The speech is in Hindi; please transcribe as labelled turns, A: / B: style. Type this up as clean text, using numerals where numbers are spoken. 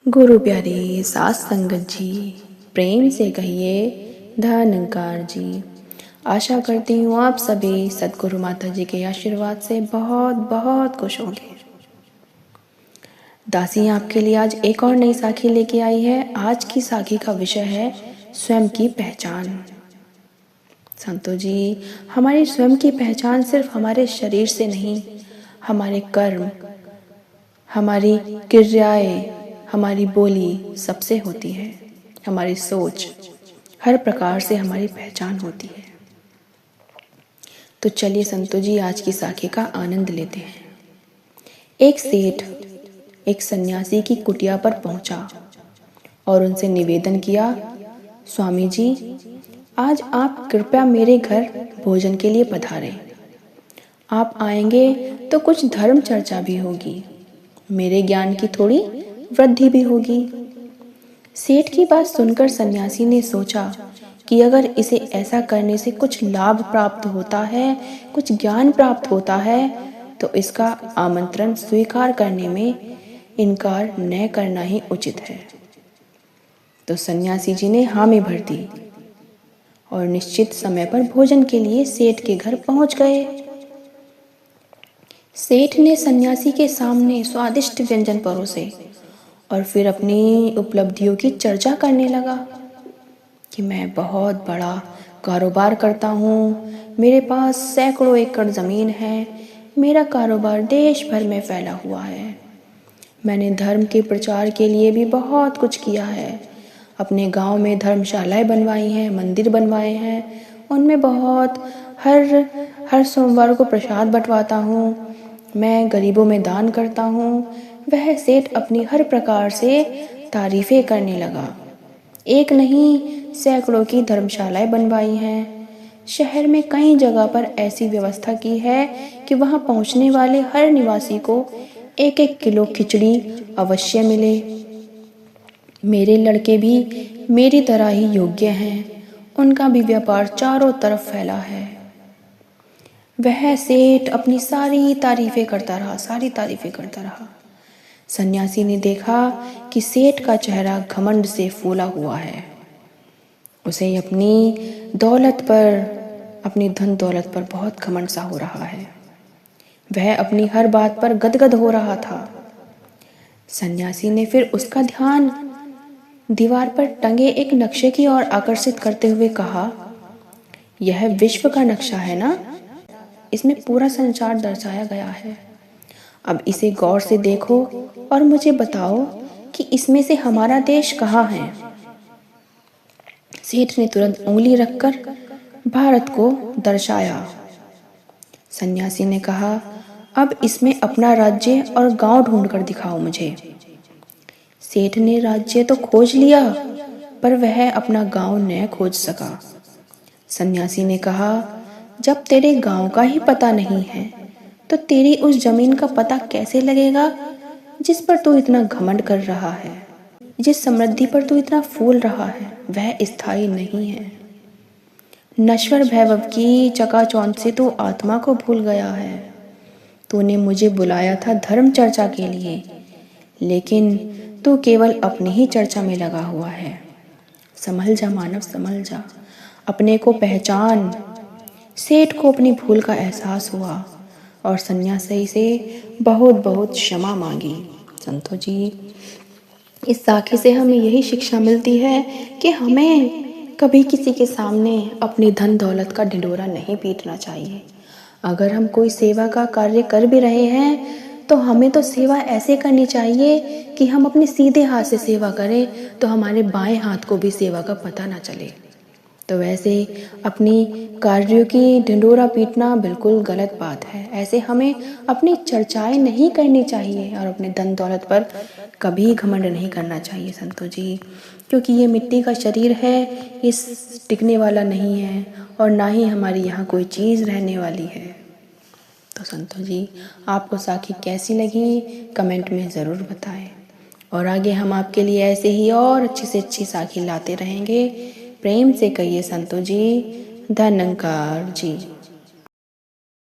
A: गुरु प्यारी सास संगत जी, प्रेम से कहिए धनंकार जी। आशा करती हूँ आप सभी सद्गुरु माता जी के आशीर्वाद से बहुत बहुत खुश होंगे। दासी आपके लिए आज एक और नई साखी लेके आई है। आज की साखी का विषय है स्वयं की पहचान। संतो जी, हमारी स्वयं की पहचान सिर्फ हमारे शरीर से नहीं, हमारे कर्म, हमारी क्रियाएं, हमारी बोली सबसे होती है। हमारी सोच, हर प्रकार से हमारी पहचान होती है। तो चलिए संतो जी, आज की साखी का आनंद लेते हैं। एक सेठ एक सन्यासी की कुटिया पर पहुंचा और उनसे निवेदन किया, स्वामी जी, आज आप कृपया मेरे घर भोजन के लिए पधारें। आप आएंगे तो कुछ धर्म चर्चा भी होगी, मेरे ज्ञान की थोड़ी वृद्धि भी होगी। सेठ की बात सुनकर सन्यासी ने सोचा कि अगर इसे ऐसा करने से कुछ लाभ प्राप्त होता है, कुछ ज्ञान प्राप्त होता है, तो इसका आमंत्रण स्वीकार करने में इनकार न करना ही उचित है। तो सन्यासी जी ने हामी भर दी और निश्चित समय पर भोजन के लिए सेठ के घर पहुंच गए। सेठ ने सन्यासी के सामने स्वादिष्ट व्यंजन परोसे और फिर अपनी उपलब्धियों की चर्चा करने लगा कि मैं बहुत बड़ा कारोबार करता हूँ, मेरे पास सैकड़ों एकड़ ज़मीन है, मेरा कारोबार देश भर में फैला हुआ है, मैंने धर्म के प्रचार के लिए भी बहुत कुछ किया है, अपने गांव में धर्मशालाएं बनवाई हैं, मंदिर बनवाए हैं, उनमें बहुत हर सोमवार को प्रसाद बंटवाता हूँ, मैं गरीबों में दान करता हूँ। वह सेठ अपनी हर प्रकार से तारीफें करने लगा। एक नहीं, सैकड़ों की धर्मशालाएं बनवाई हैं। शहर में कई जगह पर ऐसी व्यवस्था की है कि वहां पहुंचने वाले हर निवासी को 1-1 किलो खिचड़ी अवश्य मिले। मेरे लड़के भी मेरी तरह ही योग्य हैं, उनका भी व्यापार चारों तरफ फैला है। वह सेठ अपनी सारी तारीफें करता रहा। सन्यासी ने देखा कि सेठ का चेहरा घमंड से फूला हुआ है। उसे अपनी धन दौलत पर बहुत घमंड सा हो रहा है। वह अपनी हर बात पर गदगद हो रहा था। सन्यासी ने फिर उसका ध्यान दीवार पर टंगे एक नक्शे की ओर आकर्षित करते हुए कहा, यह विश्व का नक्शा है ना? इसमें पूरा संसार दर्शाया गया है। अब इसे गौर से देखो और मुझे बताओ कि इसमें से हमारा देश कहाँ है? सेठ ने तुरंत उंगली रखकर भारत को दर्शाया। सन्यासी ने कहा, अब इसमें अपना राज्य और गांव ढूंढकर दिखाओ मुझे। सेठ ने राज्य तो खोज लिया, पर वह अपना गांव न खोज सका। सन्यासी ने कहा, जब तेरे गांव का ही पता नहीं है, तो तेरी उस जमीन का पता कैसे लगेगा जिस पर तू इतना घमंड कर रहा है? जिस समृद्धि पर तू इतना फूल रहा है, वह स्थायी नहीं है। नश्वर वैभव की चकाचौंध से तू आत्मा को भूल गया है। तूने मुझे बुलाया था धर्म चर्चा के लिए, लेकिन तू केवल अपनी ही चर्चा में लगा हुआ है। संभल जा मानव, संभल जा, अपने को पहचान। सेठ को अपनी भूल का एहसास हुआ और सन्यासी से बहुत बहुत क्षमा मांगी। संतो जी, इस साखी से हमें यही शिक्षा मिलती है कि हमें कभी किसी के सामने अपनी धन दौलत का ढिंढोरा नहीं पीटना चाहिए। अगर हम कोई सेवा का कार्य कर भी रहे हैं, तो हमें तो सेवा ऐसे करनी चाहिए कि हम अपने सीधे हाथ से सेवा करें, तो हमारे बाएं हाथ को भी सेवा का पता ना चले। तो वैसे अपनी कार्यों की ढिंढोरा पीटना बिल्कुल गलत बात है। ऐसे हमें अपनी चर्चाएं नहीं करनी चाहिए और अपने धन दौलत पर कभी घमंड नहीं करना चाहिए संतो जी, क्योंकि ये मिट्टी का शरीर है, इस टिकने वाला नहीं है और ना ही हमारी यहाँ कोई चीज़ रहने वाली है। तो संतो जी, आपको साखी कैसी लगी कमेंट में ज़रूर बताएं और आगे हम आपके लिए ऐसे ही और अच्छी से अच्छी साखी लाते रहेंगे। प्रेम से कहिए संतो जी, धनंकार जी।